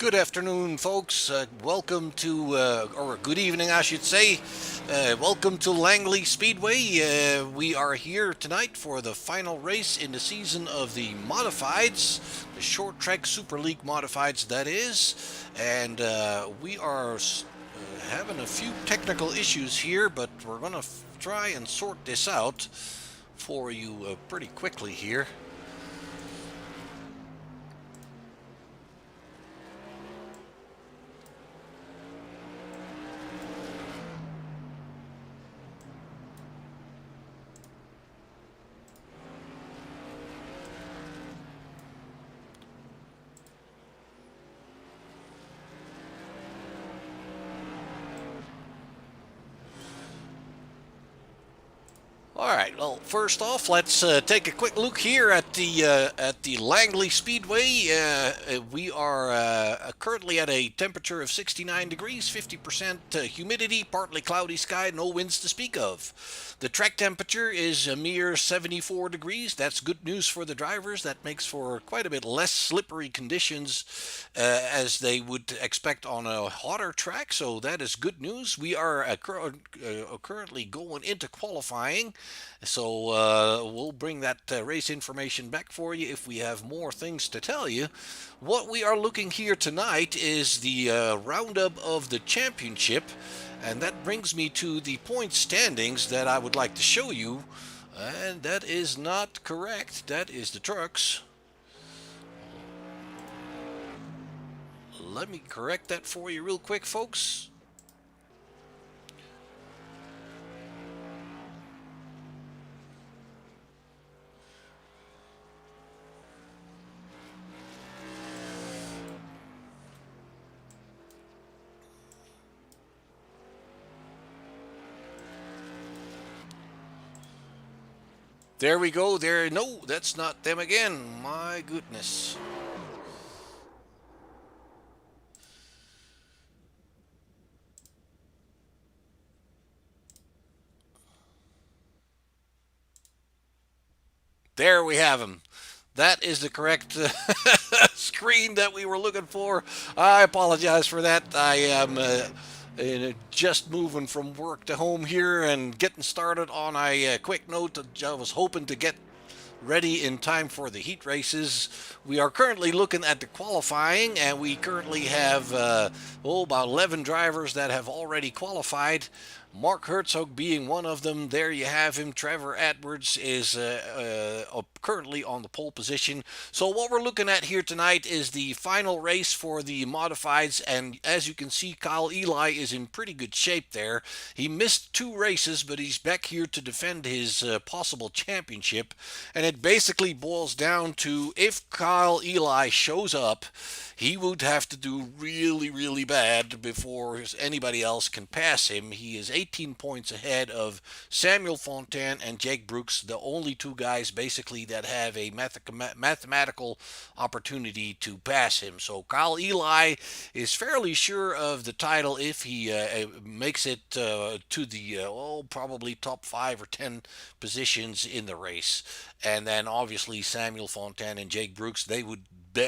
Good afternoon, folks. Welcome to, or good evening, I should say. Welcome to Langley Speedway. We are here tonight for the final race in the season of the Modifieds, the short track Super League Modifieds, that is. And we are having a few technical issues here, but we're going to try and sort this out for you pretty quickly here. All right. Well, first off, let's take a quick look here at the Langley Speedway. We are currently at a temperature of 69 degrees, 50% humidity, partly cloudy sky, no winds to speak of. The track temperature is a mere 74 degrees. That's good news for the drivers. That makes for quite a bit less slippery conditions as they would expect on a hotter track. So that is good news. We are currently going into qualifying. So we'll bring that race information back for you if we have more things to tell you. What we are looking here tonight is the roundup of the championship, and that brings me to the point standings that I would like to show you. And that is not correct. That is the trucks. Let me correct that for you real quick, folks. There we go. There. No, that's not them again. My goodness. There we have them. That is the correct screen that we were looking for. I apologize for that. I am just moving from work to home here and getting started on a quick note. I was hoping to get ready in time for the heat races. We are currently looking at the qualifying, and we currently have about 11 drivers that have already qualified. Mark Herzog being one of them. There you have him. Trevor Edwards is currently on the pole position. So what we're looking at here tonight is the final race for the modifieds, and as you can see, Kyle Eli is in pretty good shape there. He missed 2 races, but he's back here to defend his possible championship, and it basically boils down to if Kyle Eli shows up, he would have to do really, really bad before anybody else can pass him. He is 18 points ahead of Samuel Fontaine and Jake Brooks, the only 2 guys basically that have a mathematical opportunity to pass him. So Kyle Eli is fairly sure of the title if he makes it to the probably top 5 or 10 positions in the race. And then obviously Samuel Fontaine and Jake Brooks, they would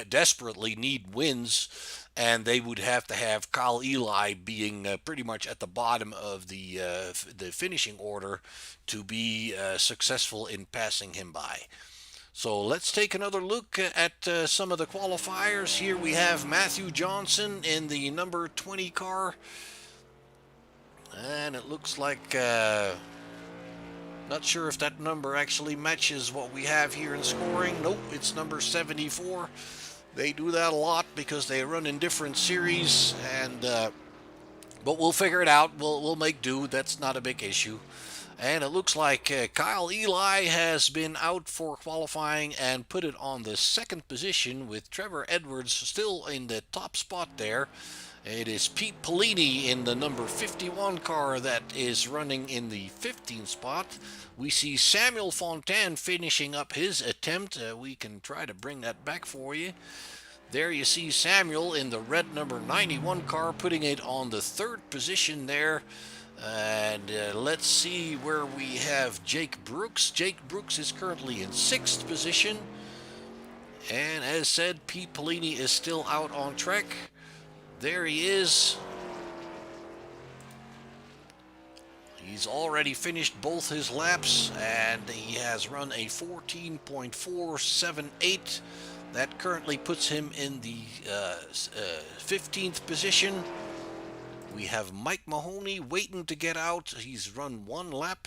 desperately need wins, and they would have to have Kyle Eli being pretty much at the bottom of the finishing order to be successful in passing him by. So let's take another look at some of the qualifiers. Here we have Matthew Johnson in the number 20 car, and it looks like not sure if that number actually matches what we have here in scoring. Nope, it's number 74. They do that a lot because they run in different series, and but we'll figure it out. We'll make do. That's not a big issue. And it looks like Kyle Eli has been out for qualifying and put it on the 2nd position, with Trevor Edwards still in the top spot there. It is Pete Polini in the number 51 car that is running in the 15th spot. We see Samuel Fontaine finishing up his attempt. We can try to bring that back for you. There you see Samuel in the red number 91 car, putting it on the 3rd position there. And let's see where we have Jake Brooks. Jake Brooks is currently in 6th position. And as said, Pete Polini is still out on track. There he is. He's already finished both his laps and he has run a 14.478. That currently puts him in the 15th position. We have Mike Mahoney waiting to get out. He's run one lap,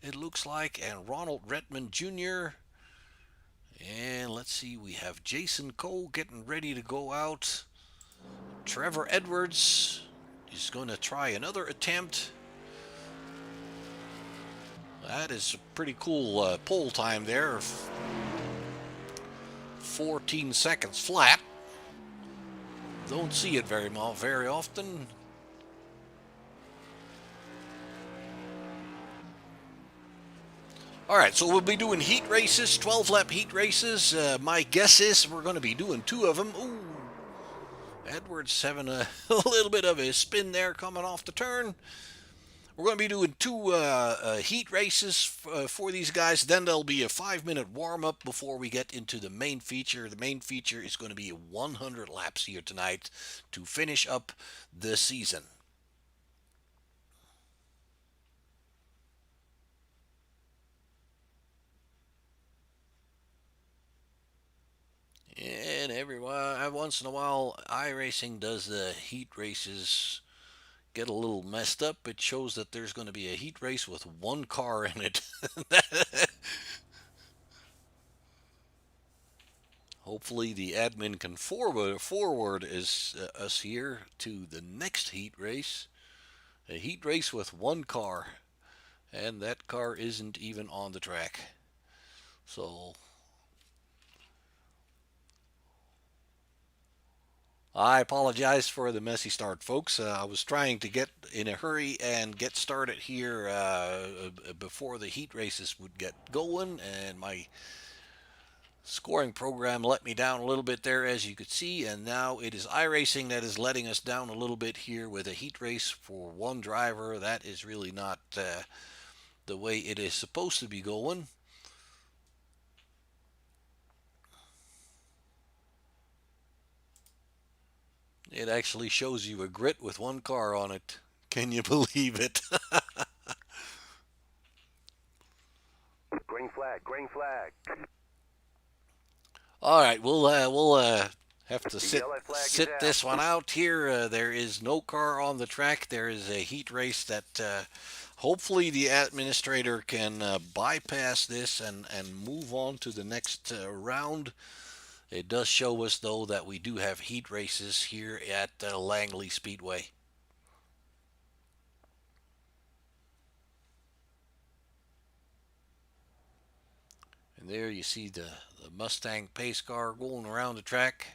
it looks like, and Ronald Redmond Jr. And let's see, we have Jason Cole getting ready to go out. Trevor Edwards is going to try another attempt. That is a pretty cool pole time there. 14 seconds flat. Don't see it very often. All right, so we'll be doing heat races, 12-lap heat races. My guess is we're going to be doing two of them. Ooh, Edwards having a little bit of a spin there coming off the turn. We're going to be doing two heat races for these guys. Then there'll be a 5-minute warm-up before we get into the main feature. The main feature is going to be 100 laps here tonight to finish up the season. And once in a while, iRacing does the heat races get a little messed up. It shows that there's going to be a heat race with one car in it. Hopefully, the admin can forward us here to the next heat race. A heat race with one car, and that car isn't even on the track. So I apologize for the messy start, folks. I was trying to get in a hurry and get started here before the heat races would get going, and my scoring program let me down a little bit there, as you could see, and now it is iRacing that is letting us down a little bit here with a heat race for one driver. That is really not the way it is supposed to be going. It actually shows you a grid with one car on it. Can you believe it? Green flag, green flag. All right, we'll have to The sit yellow flag is sit out. this one out here. There is no car on the track. There is a heat race that hopefully the administrator can bypass this and move on to the next round. It does show us though that we do have heat races here at Langley Speedway. And there you see the Mustang pace car going around the track.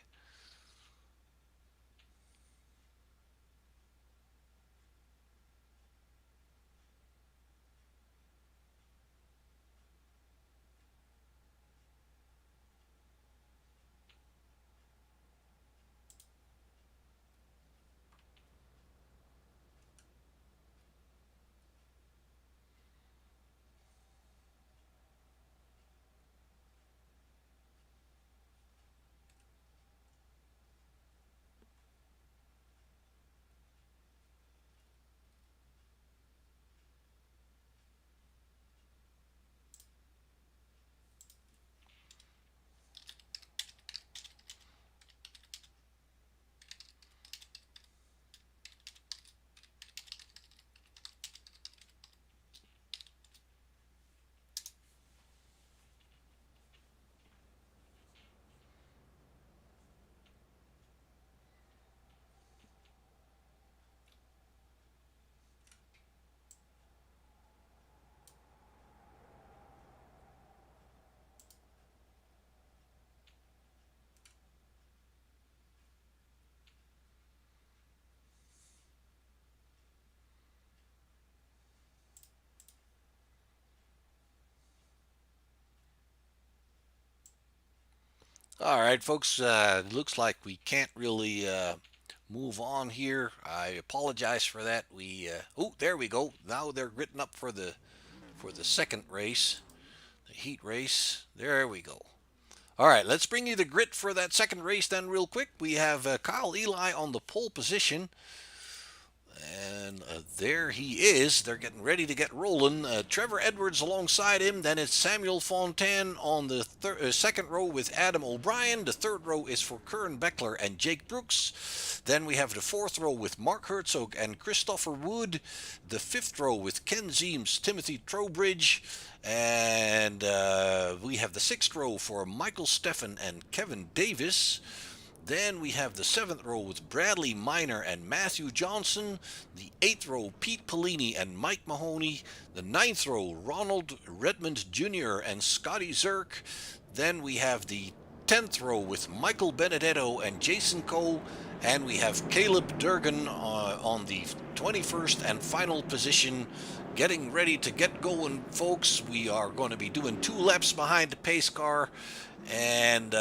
All right, folks. Looks like we can't really move on here. I apologize for that. Oh, there we go. Now they're written up for the second race, the heat race. There we go. All right, let's bring you the grit for that second race then, real quick. We have Kyle Eli on the pole position. And there he is. They're getting ready to get rolling. Trevor Edwards alongside him. Then it's Samuel Fontaine on the second row with Adam O'Brien. The third row is for Curran Beckler and Jake Brooks. Then we have the fourth row with Mark Herzog and Christopher Wood. The fifth row with Ken Zeems, Timothy Trowbridge. And we have the sixth row for Michael Steffen and Kevin Davis. Then we have the seventh row with Bradley Miner and Matthew Johnson. The eighth row, Pete Pellini and Mike Mahoney. The ninth row, Ronald Redmond Jr. and Scotty Zirk. Then we have the 10th row with Michael Benedetto and Jason Coe. And we have Caleb Durgan on the 21st and final position. Getting ready to get going, folks. We are going to be doing 2 laps behind the pace car. And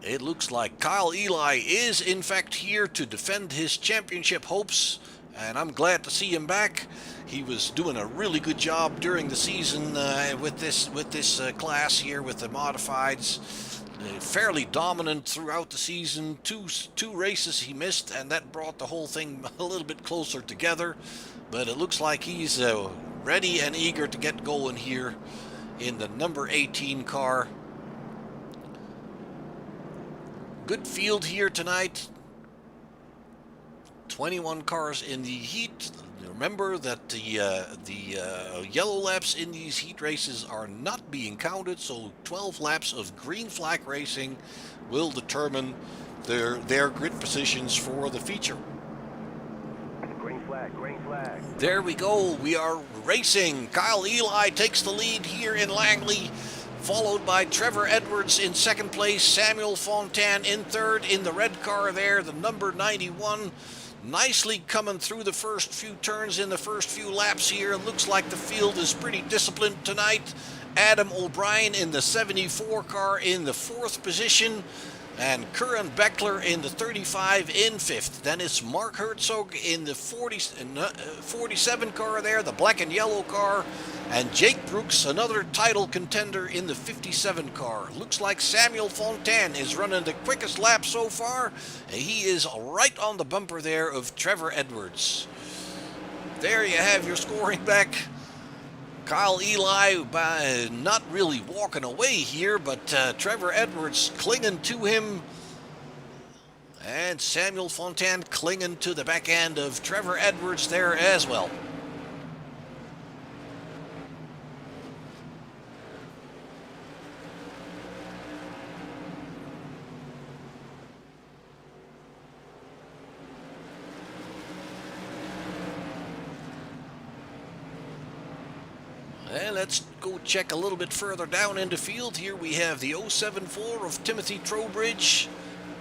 it looks like Kyle Eli is, in fact, here to defend his championship hopes, and I'm glad to see him back. He was doing a really good job during the season with this class here with the modifieds. Fairly dominant throughout the season. Two races he missed, and that brought the whole thing a little bit closer together. But it looks like he's ready and eager to get going here in the number 18 car. Good field here tonight. 21 cars in the heat. Remember that the yellow laps in these heat races are not being counted, so 12 laps of green flag racing will determine their grid positions for the feature. Green flag, green flag. There we go. We are racing. Kyle Eli takes the lead here in Langley, followed by Trevor Edwards in second place, Samuel Fontaine in third in the red car there, the number 91. Nicely coming through the first few turns in the first few laps here. Looks like the field is pretty disciplined tonight. Adam O'Brien in the 74 car in the fourth position, and Curran Beckler in the 35 in fifth. Then it's Mark Herzog in the 47 car there, the black and yellow car, and Jake Brooks, another title contender, in the 57 car. Looks like Samuel Fontaine is running the quickest lap so far. He is right on the bumper there of Trevor Edwards. There you have your scoring back. Kyle Eli not really walking away here, but Trevor Edwards clinging to him. And Samuel Fontaine clinging to the back end of Trevor Edwards there as well. And let's go check a little bit further down into field. Here we have the 074 of Timothy Trowbridge.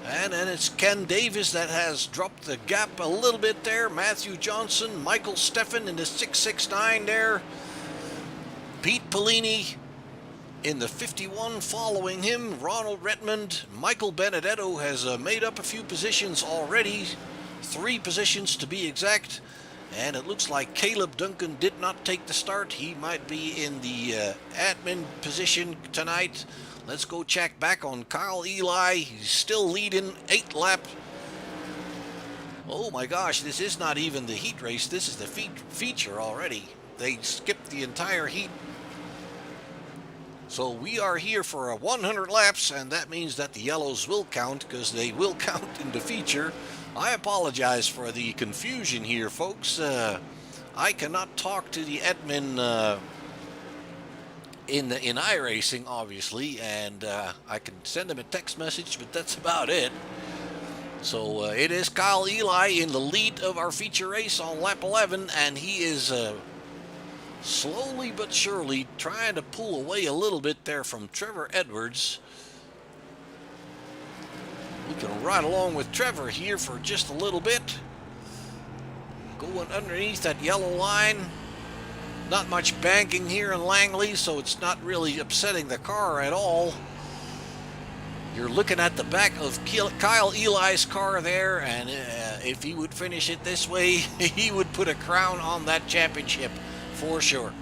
And then it's Ken Davis that has dropped the gap a little bit there. Matthew Johnson, Michael Steffen in the 669 there. Pete Pellini in the 51 following him. Ronald Redmond. Michael Benedetto has made up a few positions already. 3 positions to be exact. And it looks like Caleb Duncan did not take the start. He might be in the admin position tonight. Let's go check back on Kyle Eli. He's still leading 8 lap. Oh my gosh, this is not even the heat race. This is the feature already. They skipped the entire heat. So we are here for 100 laps, and that means that the yellows will count, because they will count in the feature. I apologize for the confusion here, folks. I cannot talk to the admin in iRacing, obviously, and I can send him a text message, but that's about it. So it is Kyle Eli in the lead of our feature race on lap 11, and he is slowly but surely trying to pull away a little bit there from Trevor Edwards. We can ride along with Trevor here for just a little bit. Going underneath that yellow line. Not much banking here in Langley, so it's not really upsetting the car at all. You're looking at the back of Kyle Eli's car there, and if he would finish it this way, he would put a crown on that championship for sure.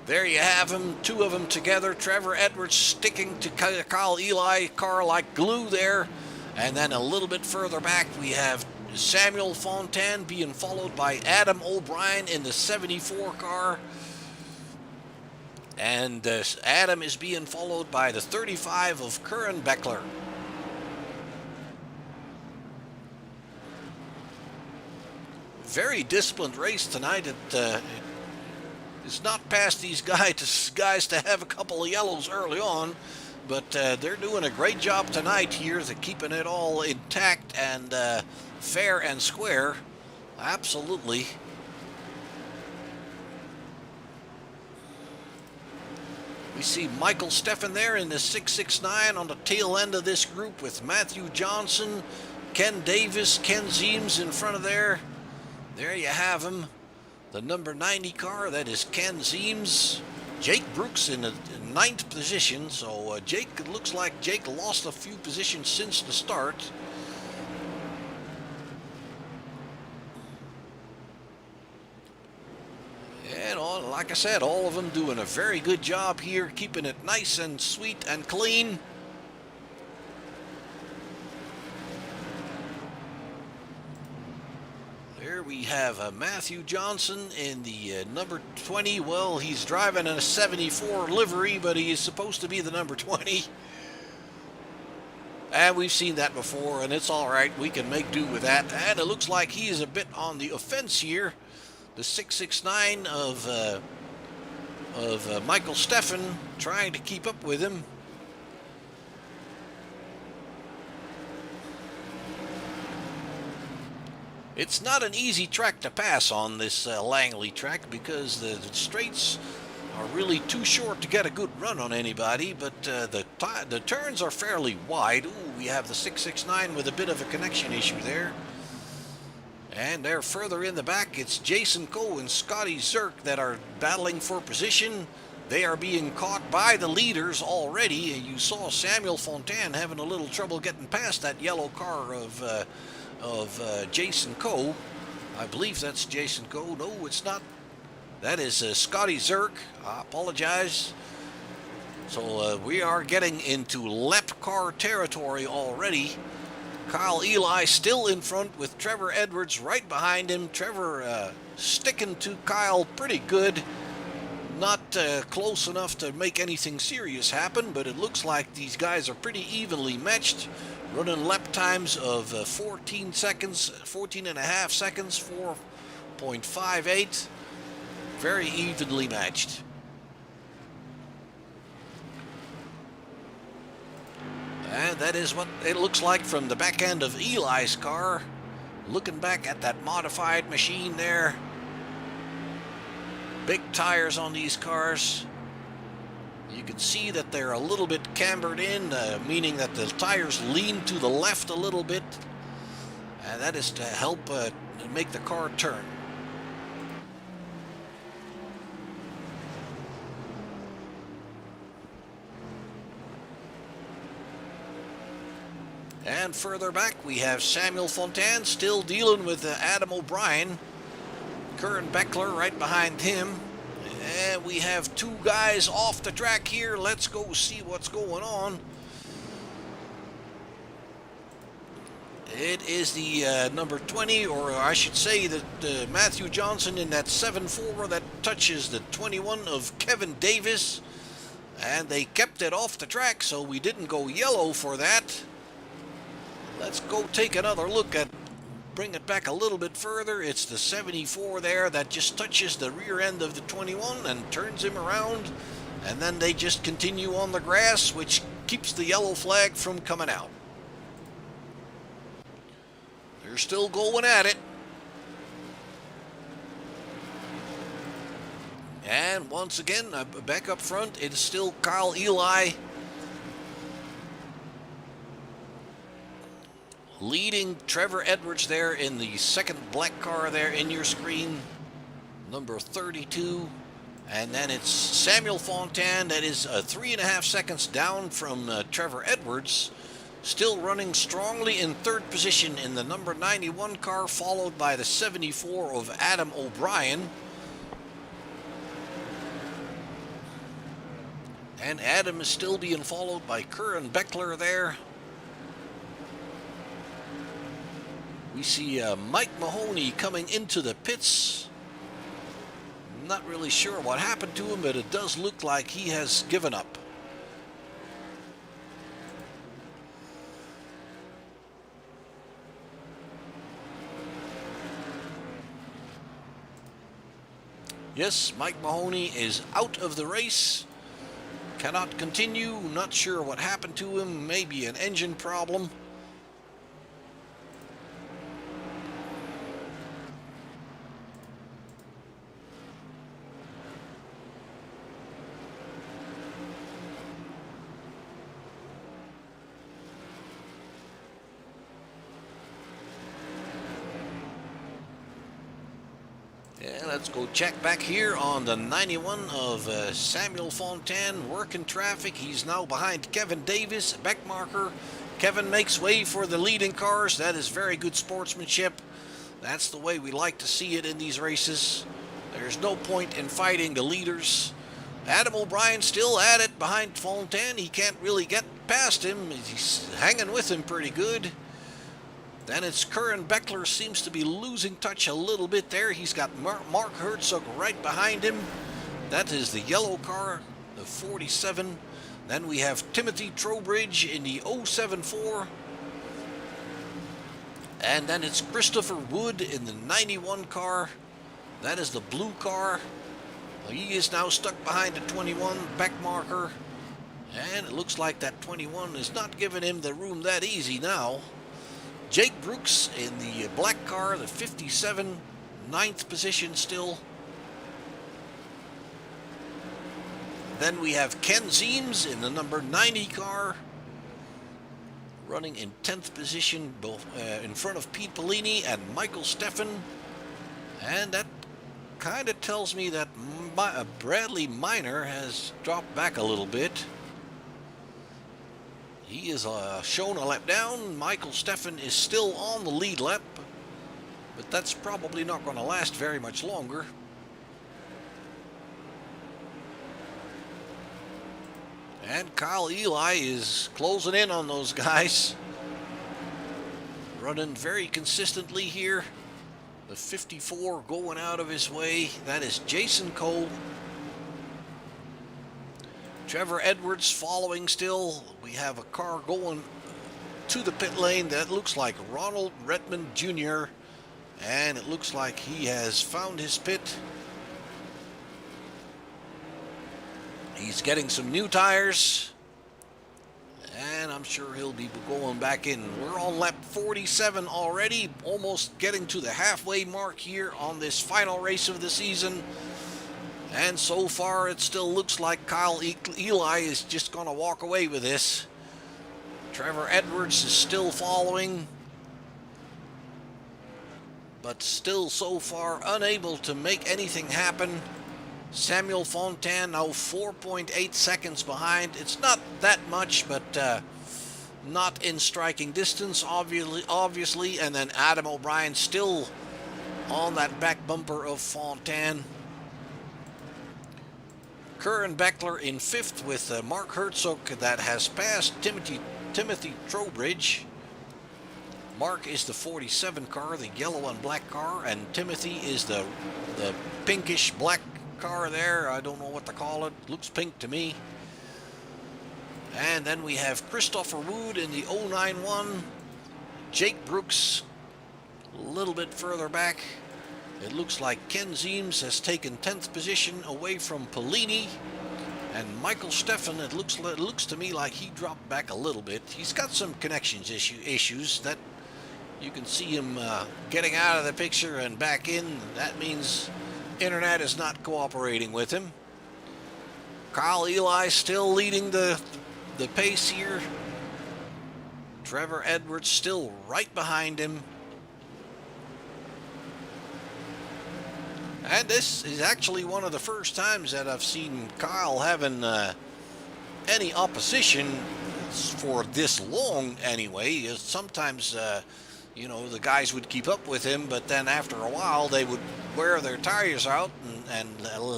There you have them, two of them together. Trevor Edwards sticking to Kyle Eli car like glue there. And then a little bit further back, we have Samuel Fontaine being followed by Adam O'Brien in the 74 car. And Adam is being followed by the 35 of Curran Beckler. Very disciplined race tonight. It's not past these guys to have a couple of yellows early on, but they're doing a great job tonight here to keeping it all intact and fair and square. Absolutely. We see Michael Steffen there in the 669 on the tail end of this group with Matthew Johnson, Ken Davis, Ken Zeems in front of there. There you have him. The number 90 car, that is Ken Zeems. Jake Brooks in the ninth position. So it looks like Jake lost a few positions since the start. And like I said, all of them doing a very good job here, keeping it nice and sweet and clean. There we have Matthew Johnson in the number 20. Well, he's driving in a 74 livery, but he is supposed to be the number 20. And we've seen that before, and it's all right. We can make do with that. And it looks like he is a bit on the offense here. The 669 of Michael Steffen trying to keep up with him. It's not an easy track to pass on this Langley track because the straights are really too short to get a good run on anybody, but the turns are fairly wide. Ooh, we have the 669 with a bit of a connection issue there. And they're further in the back. It's Jason Coe and Scotty Zirk that are battling for position. They are being caught by the leaders already. You saw Samuel Fontaine having a little trouble getting past that yellow car of Jason Coe. I believe that's Jason Coe. No, it's not. That is Scotty Zirk. I apologize. So we are getting into lap car territory already. Kyle Eli still in front with Trevor Edwards right behind him. Trevor sticking to Kyle pretty good. Not close enough to make anything serious happen, but it looks like these guys are pretty evenly matched. Running lap times of 14 seconds, 14 and a half seconds, 4.58. Very evenly matched. And that is what it looks like from the back end of Eli's car. Looking back at that modified machine there. Big tires on these cars. You can see that they're a little bit cambered in, meaning that the tires lean to the left a little bit. And that is to help make the car turn. And further back, we have Samuel Fontaine still dealing with Adam O'Brien. Curran Beckler right behind him. And we have two guys off the track here. Let's go see what's going on. It is the number 20, or I should say that Matthew Johnson in that 7.4 that touches the 21 of Kevin Davis. And they kept it off the track, so we didn't go yellow for that. Let's go take another look at, bring it back a little bit further. It's the 74 there that just touches the rear end of the 21 and turns him around. And then they just continue on the grass, which keeps the yellow flag from coming out. They're still going at it. And once again, back up front, it is still Kyle Eli leading Trevor Edwards there in the second black car there in your screen, number 32. And then it's Samuel Fontaine that is 3.5 seconds down from Trevor Edwards, still running strongly in third position in the number 91 car, followed by the 74 of Adam O'Brien. And Adam is still being followed by Curran Beckler there. We see Mike Mahoney coming into the pits. Not really sure what happened to him, but it does look like he has given up. Yes, Mike Mahoney is out of the race. Cannot continue. Not sure what happened to him. Maybe an engine problem. Yeah, let's go check back here on the 91 of Samuel Fontaine. Working traffic. He's now behind Kevin Davis, backmarker. Kevin makes way for the leading cars. That is very good sportsmanship. That's the way we like to see it in these races. There's no point in fighting the leaders. Adam O'Brien still at it behind Fontaine. He can't really get past him. He's hanging with him pretty good. Then it's Curran Beckler seems to be losing touch a little bit there. He's got Mark Herzog right behind him. That is the yellow car, the 47. Then we have Timothy Trowbridge in the 074. And then it's Christopher Wood in the 91 car. That is the blue car. He is now stuck behind the 21 back marker. And it looks like that 21 is not giving him the room that easy now. Jake Brooks in the black car, the 57, 9th position still. Then we have Ken Zeems in the number 90 car, running in 10th position, both in front of Pete Bellini and Michael Steffen. And that kind of tells me that Bradley Minor has dropped back a little bit. He is shown a lap down. Michael Steffen is still on the lead lap, but that's probably not going to last very much longer. And Kyle Eli is closing in on those guys. Running very consistently here. The 54 going out of his way. That is Jason Cole. Trevor Edwards following still. We have a car going to the pit lane that looks like Ronald Redmond Jr. And it looks like he has found his pit. He's getting some new tires. And I'm sure he'll be going back in. We're on lap 47 already. Almost getting to the halfway mark here on this final race of the season. And so far, it still looks like Kyle Eli is just going to walk away with this. Trevor Edwards is still following, but still so far unable to make anything happen. Samuel Fontaine now 4.8 seconds behind. It's not that much, but not in striking distance, obviously. And then Adam O'Brien still on that back bumper of Fontaine. Curran Beckler in 5th with Mark Herzog that has passed Timothy Trowbridge. Mark is the 47 car, the yellow and black car, and Timothy is the pinkish black car there. I don't know what to call it. Looks pink to me. And then we have Christopher Wood in the 091. Jake Brooks a little bit further back. It looks like Ken Zeems has taken 10th position away from Pellini. And Michael Steffen, it looks to me like he dropped back a little bit. He's got some connections issues that you can see him getting out of the picture and back in. That means internet is not cooperating with him. Kyle Eli still leading the pace here. Trevor Edwards still right behind him. And this is actually one of the first times that I've seen Kyle having any opposition for this long anyway. Sometimes, you know, the guys would keep up with him, but then after a while they would wear their tires out and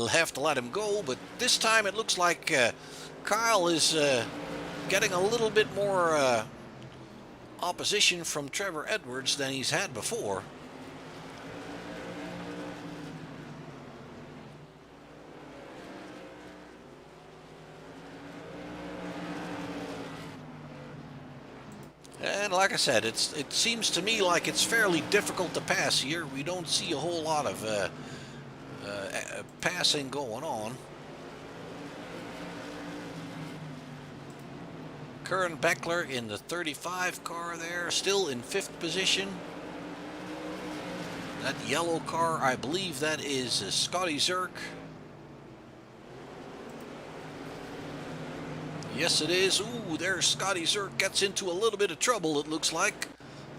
have to let him go. But this time it looks like Kyle is getting a little bit more opposition from Trevor Edwards than he's had before. And like I said, it seems to me like it's fairly difficult to pass here. We don't see a whole lot of passing going on. Curran Beckler in the 35 car there, still in 5th position. That yellow car, I believe that is Scotty Zerk. Yes, it is. Ooh, there's Scotty Zerk, gets into a little bit of trouble, it looks like.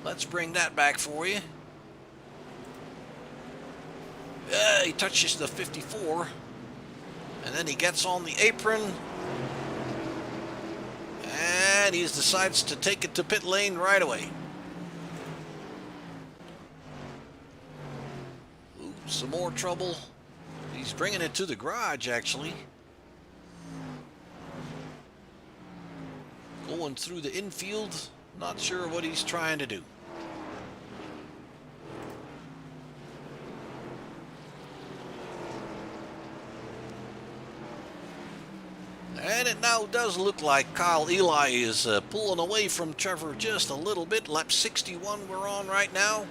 Let's bring that back for you. He touches the 54. And then he gets on the apron. And he decides to take it to pit lane right away. Ooh, some more trouble. He's bringing it to the garage, actually. Going through the infield, not sure what he's trying to do. And it now does look like Kyle Eli is pulling away from Trevor just a little bit. Lap 61 we're on right now.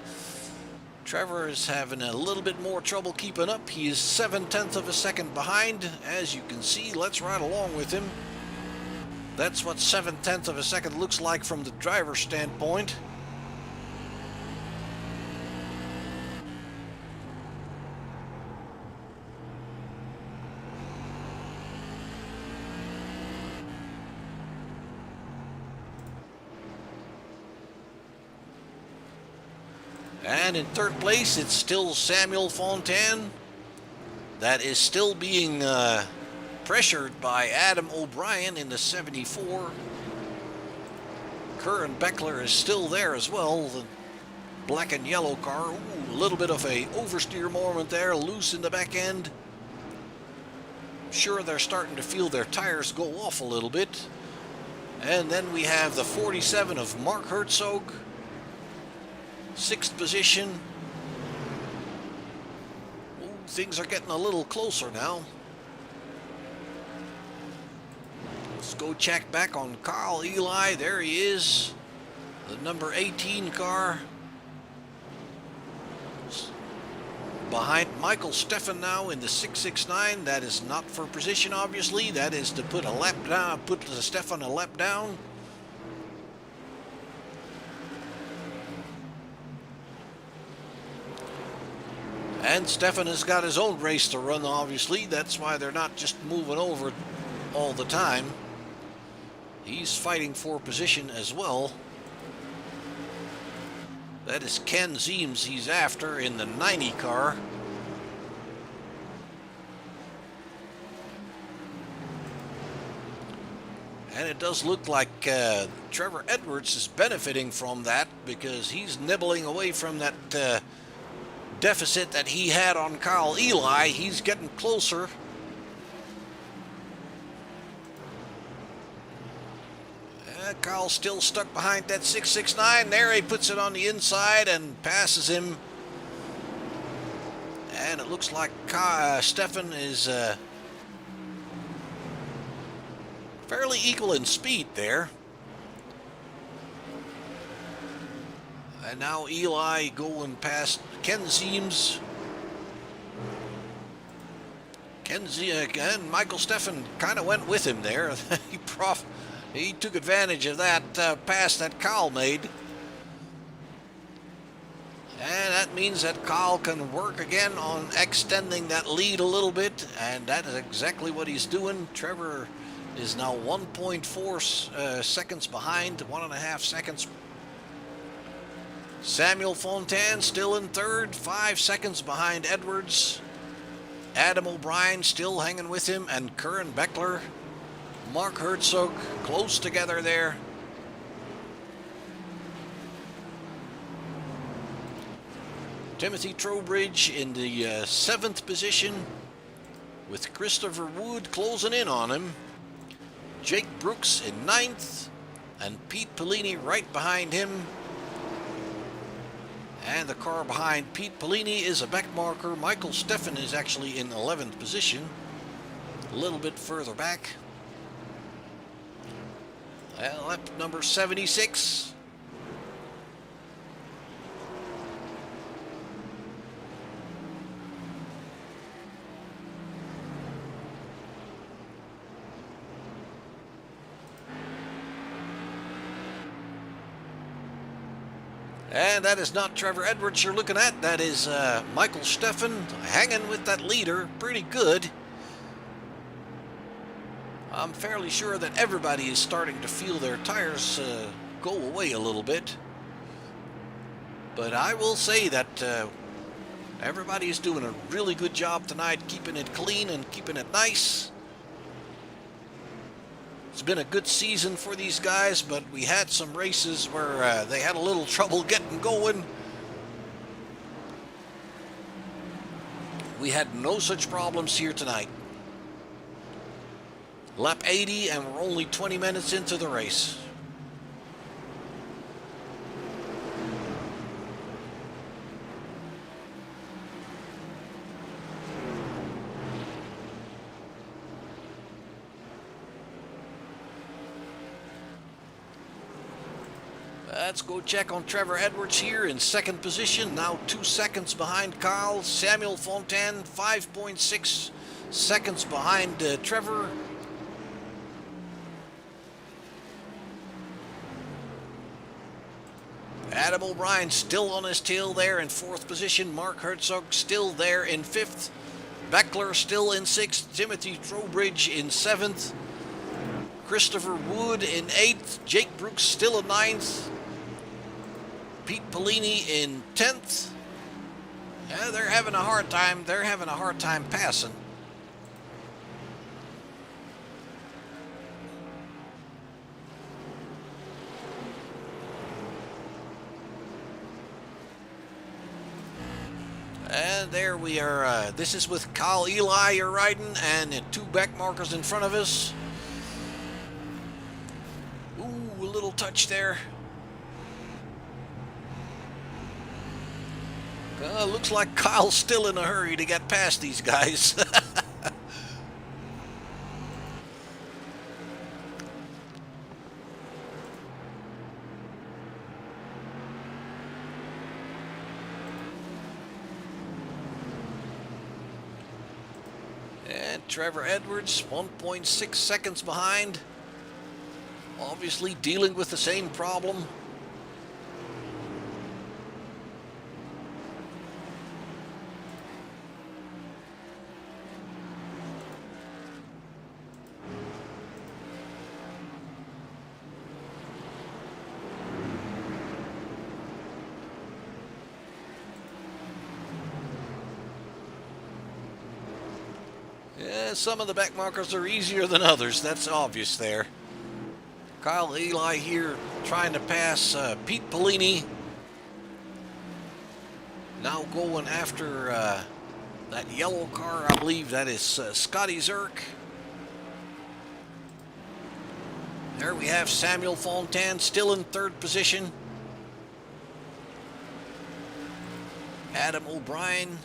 Trevor is having a little bit more trouble keeping up. He is 7/10 of a second behind, as you can see. Let's ride along with him. That's what 7/10 of a second looks like from the driver's standpoint. And in 3rd place, it's still Samuel Fontaine. That is still being pressured by Adam O'Brien in the 74. Curran Beckler is still there as well, the black and yellow car. Ooh, a little bit of a oversteer moment there, loose in the back end. I'm sure they're starting to feel their tires go off a little bit. And then we have the 47 of Mark Herzog, 6th position. Ooh, things are getting a little closer now. Let's go check back on Kyle Eli. There he is. The number 18 car. Behind Michael Steffen now in the 669. That is not for position, obviously. That is to put a lap down, put Steffen a lap down. And Steffen has got his own race to run, obviously. That's why they're not just moving over all the time. He's fighting for position as well. That is Ken Zeems he's after in the 90 car. And it does look like Trevor Edwards is benefiting from that, because he's nibbling away from that deficit that he had on Kyle Eli. He's getting closer. Kyle's still stuck behind that 669. There he puts it on the inside and passes him. And it looks like Steffen is fairly equal in speed there. And now Eli going past Ken Zeems. And Michael Steffen kind of went with him there. He took advantage of that pass that Kyle made. And that means that Kyle can work again on extending that lead a little bit. And that is exactly what he's doing. Trevor is now 1.4 seconds behind, 1.5 seconds. Samuel Fontaine still in 3rd, 5 seconds behind Edwards. Adam O'Brien still hanging with him, and Curran Beckler, Mark Herzog close together there. Timothy Trowbridge in the 7th position, with Christopher Wood closing in on him. Jake Brooks in 9th, and Pete Pellini right behind him. And the car behind Pete Pellini is a back marker. Michael Steffen is actually in 11th position, a little bit further back. Lap number 76. And that is not Trevor Edwards you're looking at. That is Michael Steffen hanging with that leader pretty good. I'm fairly sure that everybody is starting to feel their tires go away a little bit. But I will say that everybody is doing a really good job tonight, keeping it clean and keeping it nice. It's been a good season for these guys, but we had some races where they had a little trouble getting going. We had no such problems here tonight. Lap 80, and we're only 20 minutes into the race. Let's go check on Trevor Edwards here in 2nd position, now 2 seconds behind Kyle. Samuel Fontaine, 5.6 seconds behind Trevor. Adam O'Brien still on his tail there in 4th position. Mark Herzog still there in 5th. Beckler still in 6th. Timothy Trowbridge in 7th. Christopher Wood in 8th. Jake Brooks still in 9th. Pete Pellini in 10th. Yeah, they're having a hard time. They're having a hard time passing. And there we are. This is with Kyle Eli you're riding, and 2 back markers in front of us. Ooh, a little touch there. Looks like Kyle's still in a hurry to get past these guys. And Trevor Edwards, 1.6 seconds behind. Obviously dealing with the same problem. Yeah, some of the back markers are easier than others. That's obvious there. Kyle Eli here trying to pass Pete Pellini. Now going after that yellow car. I believe that is Scotty Zerk. There we have Samuel Fontaine still in 3rd position. Adam O'Brien.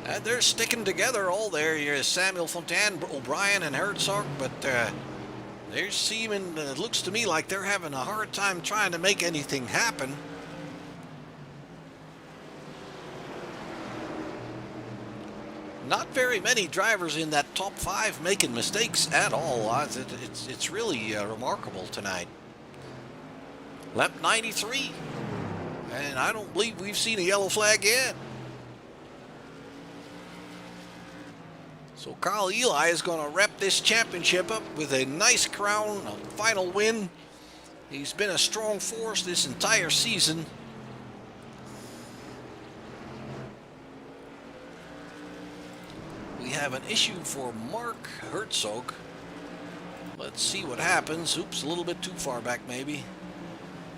And they're sticking together all there. Here's Samuel Fontaine, O'Brien, and Herzog, but they're seeming, it looks to me like they're having a hard time trying to make anything happen. Not very many drivers in that top 5 making mistakes at all. It's really remarkable tonight. Lap 93, and I don't believe we've seen a yellow flag yet. So Kyle Eli is going to wrap this championship up with a nice crown, a final win. He's been a strong force this entire season. We have an issue for Mark Herzog. Let's see what happens. Oops, a little bit too far back maybe.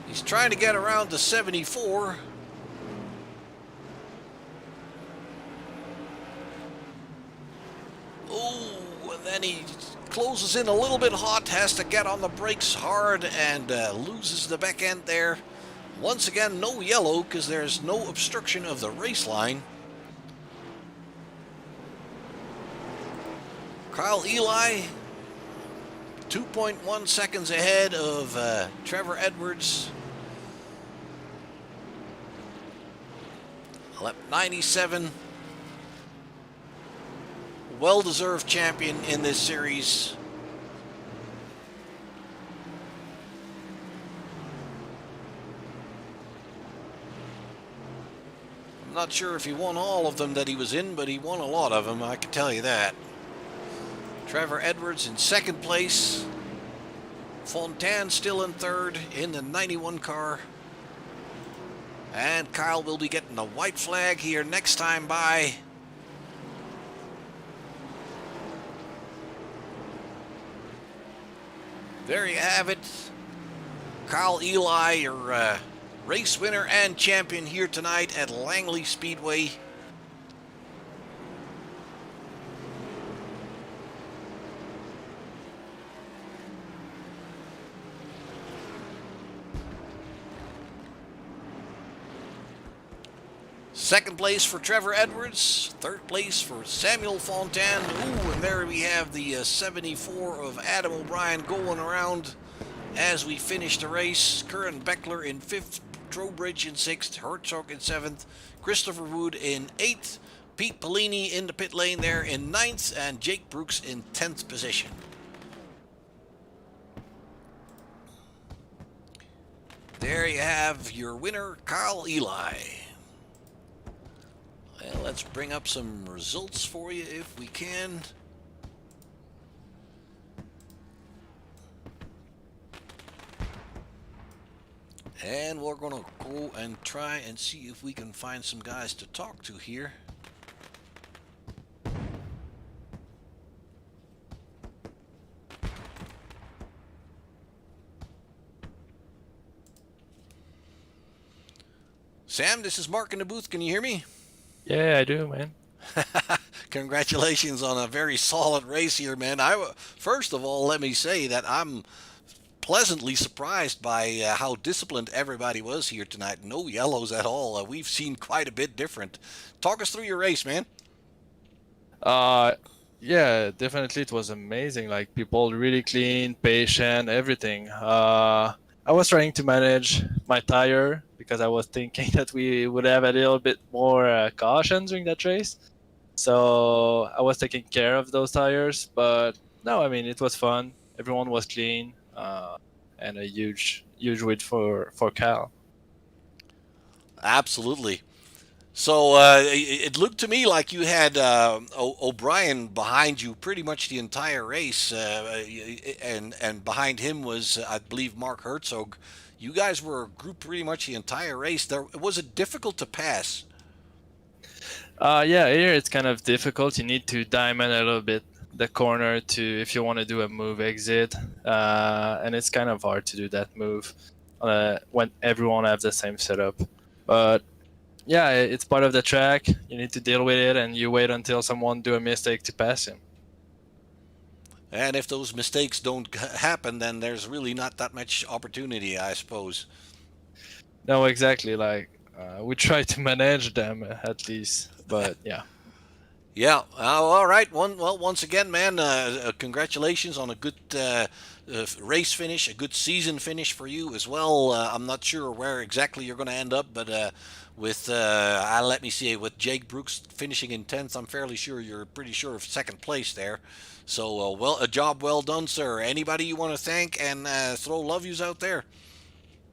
He's trying to get around to 74. Oh, and Then he closes in a little bit hot, has to get on the brakes hard, and loses the back end there. Once again, no yellow because there's no obstruction of the race line. Kyle Eli, 2.1 seconds ahead of Trevor Edwards. Lap 97. Well-deserved champion in this series. I'm not sure if he won all of them that he was in, but he won a lot of them, I can tell you that. Trevor Edwards in second place. Fontaine still in third in the 91 car. And Kyle will be getting a white flag here next time by. There you have it. Kyle Eli, your race winner and champion here tonight at Langley Speedway. Second place for Trevor Edwards. Third place for Samuel Fontaine. Ooh, and there we have the 74 of Adam O'Brien going around as we finish the race. Curran Beckler in fifth, Trowbridge in sixth, Herzog in seventh, Christopher Wood in eighth, Pete Pellini in the pit lane there in ninth, and Jake Brooks in 10th position. There you have your winner, Kyle Eli. Well, let's bring up some results for you if we can. And we're going to go and try and see if we can find some guys to talk to here. Sam, this is Mark in the booth. Can you hear me? Yeah, I do, man. Congratulations on a very solid race here, man. First of all, let me say that I'm pleasantly surprised by how disciplined everybody was here tonight. No yellows at all. We've seen quite a bit different. Talk us through your race, man. Yeah, definitely it was amazing. Like people really clean, patient, everything. I was trying to manage my tire because I was thinking that we would have a little bit more caution during that race. So I was taking care of those tires, but no, I mean it was fun. Everyone was clean, and a huge win for Cal. Absolutely. So it looked to me like you had O'Brien behind you pretty much the entire race, and behind him was, I believe, Mark Herzog. You guys were a group pretty much the entire race. Was it difficult to pass? Yeah, here it's kind of difficult. You need to diamond a little bit the corner to if you want to do a move exit, and it's kind of hard to do that move when everyone have the same setup. But yeah, it's part of the track. You need to deal with it, and you wait until someone do a mistake to pass him. And if those mistakes don't happen, then there's really not that much opportunity, I suppose. No, exactly. Like we try to manage them at least, but yeah. Yeah. All right. Once again, man, congratulations on a good race finish, a good season finish for you as well. I'm not sure where exactly you're going to end up, but with let me see, with Jake Brooks finishing in 10th, I'm fairly sure you're pretty sure of second place there. So, a job well done, sir. Anybody you want to thank and throw love yous out there?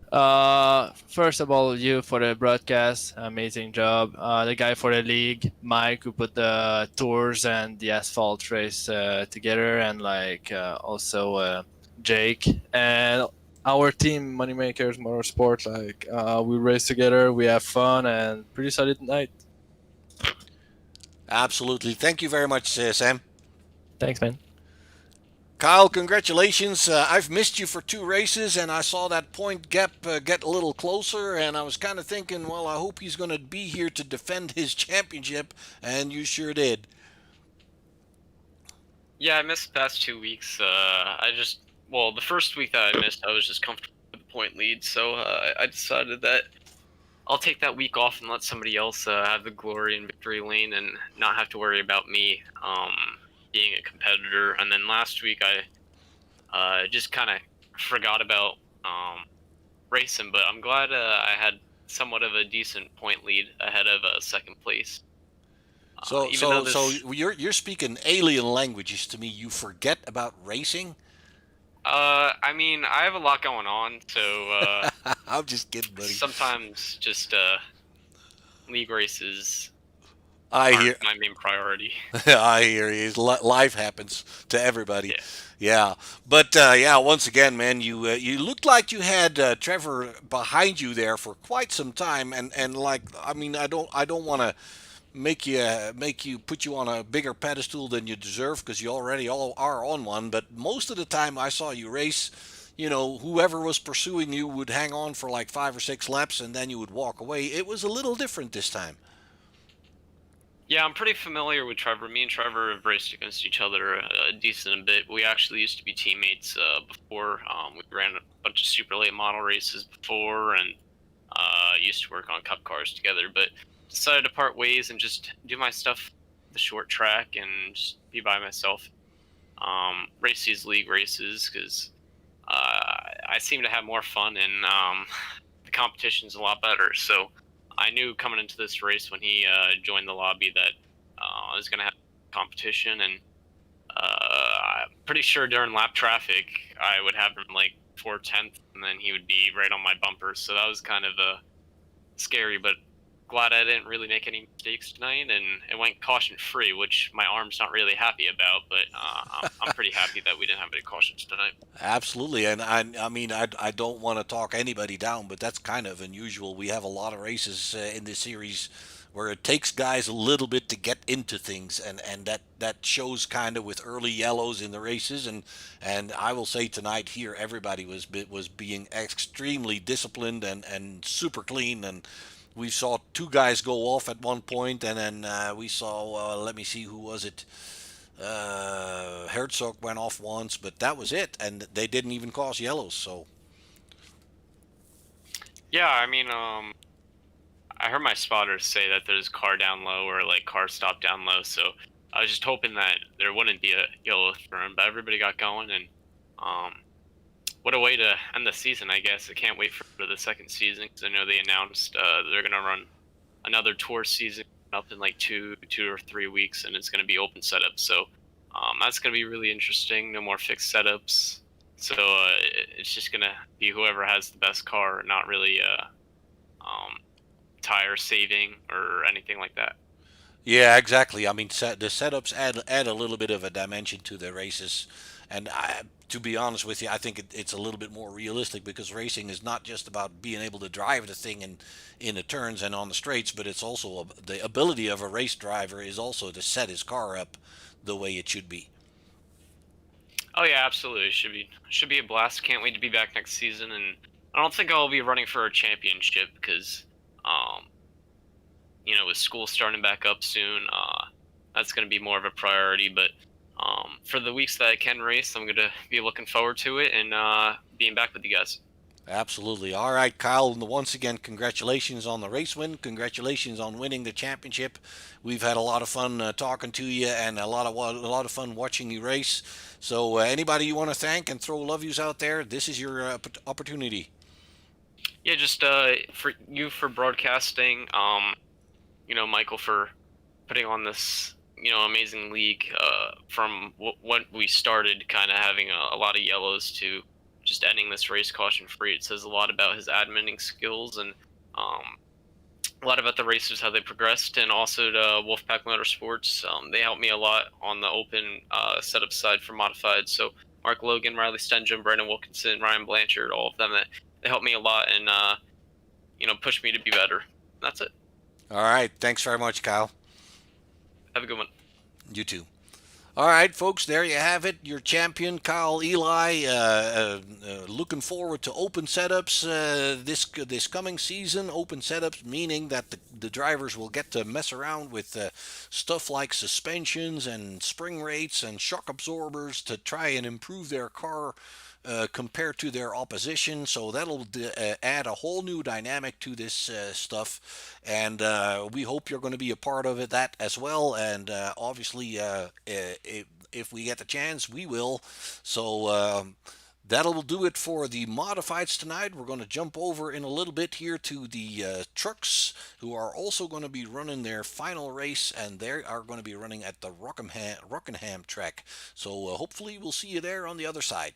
First of all, you for the broadcast, amazing job. The guy for the league, Mike, who put the tours and the asphalt race together, and like also Jake and our team, Moneymakers Motorsport. Like we race together, we have fun, and pretty solid night. Absolutely. Thank you very much, Sam. Thanks, man. Kyle, congratulations. I've missed you for 2 races, and I saw that point gap get a little closer, and I was kind of thinking, well, I hope he's going to be here to defend his championship, and you sure did. Yeah, I missed the past 2 weeks. Well, the first week that I missed, I was just comfortable with the point lead, so I decided that I'll take that week off and let somebody else have the glory and victory lane and not have to worry about me being a competitor. And then last week, I just kind of forgot about racing, but I'm glad I had somewhat of a decent point lead ahead of second place. So Even though so this you're speaking alien languages to me. You forget about racing. I mean, I have a lot going on, so I'm just kidding, buddy. sometimes just league races I aren't hear. my main priority. I hear you. Life happens to everybody. Yeah. Yeah, but yeah, once again, man, you looked like you had Trevor behind you there for quite some time, and like, I mean, I don't want to make you put you on a bigger pedestal than you deserve because you already all are on one. But most of the time I saw you race, whoever was pursuing you would hang on for like 5 or 6 laps, and then you would walk away. It was a little different this time. Yeah, I'm pretty familiar with Trevor. Me and Trevor have raced against each other a decent bit. We actually used to be teammates before. We ran a bunch of super late model races before, and used to work on cup cars together. But decided to part ways and just do my stuff, the short track, and just be by myself. Race these league races because I seem to have more fun and the competition's a lot better. So I knew coming into this race when he joined the lobby that I was going to have competition, and I'm pretty sure during lap traffic I would have him like 4/10, and then he would be right on my bumper. So that was kind of scary, but glad I didn't really make any mistakes tonight, and it went caution free, which my arm's not really happy about. But I'm pretty happy that we didn't have any cautions tonight. Absolutely, and I mean I don't want to talk anybody down, but that's kind of unusual. We have a lot of races in this series where it takes guys a little bit to get into things, and that shows kind of with early yellows in the races, and I will say tonight here everybody was being extremely disciplined and super clean, and we saw two guys go off at one point, and then we saw let me see, who was it? Herzog went off once, but that was it, and they didn't even cause yellows. So Yeah, I mean, I heard my spotters say that there's car down low or like car stop down low, so I was just hoping that there wouldn't be a yellow thrown, but everybody got going, and um, what a way to end the season, I guess. I can't wait for the second season because I know they announced they're gonna run another tour season up in like two or 3 weeks, and it's gonna be open setup. So that's gonna be really interesting. No more fixed setups. So it's just gonna be whoever has the best car, not really um, tire saving or anything like that. yeah, exactly. I mean, the setups add a little bit of a dimension to the races, and to be honest with you, I think it's a little bit more realistic because racing is not just about being able to drive the thing in the turns and on the straights, but it's also the ability of a race driver is also to set his car up the way it should be. Oh yeah, absolutely. Should be a blast. Can't wait to be back next season, and I don't think I'll be running for a championship because um, with school starting back up soon, that's going to be more of a priority. But for the weeks that I can race, I'm going to be looking forward to it and being back with you guys. Absolutely. All right, Kyle. Once again, congratulations on the race win. Congratulations on winning the championship. We've had a lot of fun talking to you, and a lot of fun watching you race. So, anybody you want to thank and throw love yous out there, this is your opportunity. Yeah, just for you for broadcasting. Michael for putting on this amazing league from what we started, kind of having a lot of yellows to just ending this race caution free. It says a lot about his adminning skills and a lot about the racers, how they progressed, and also to Wolfpack Motorsports. They helped me a lot on the open setup side for modified. So Mark Logan, Riley Stenjum, Brandon Wilkinson, Ryan Blanchard, all of them, they helped me a lot and pushed me to be better. That's it. All right. Thanks very much, Kyle. Have a good one. You too. All right, folks, there you have it. Your champion, Kyle Eli, looking forward to open setups this coming season. Open setups meaning that the drivers will get to mess around with stuff like suspensions and spring rates and shock absorbers to try and improve their car compared to their opposition. So that'll add a whole new dynamic to this stuff, and we hope you're going to be a part of it that as well. And obviously, if we get the chance, we will. So. That'll do it for the modifieds tonight. We're going to jump over in a little bit here to the trucks, who are also going to be running their final race, and they are going to be running at the Rockingham track. So hopefully we'll see you there on the other side.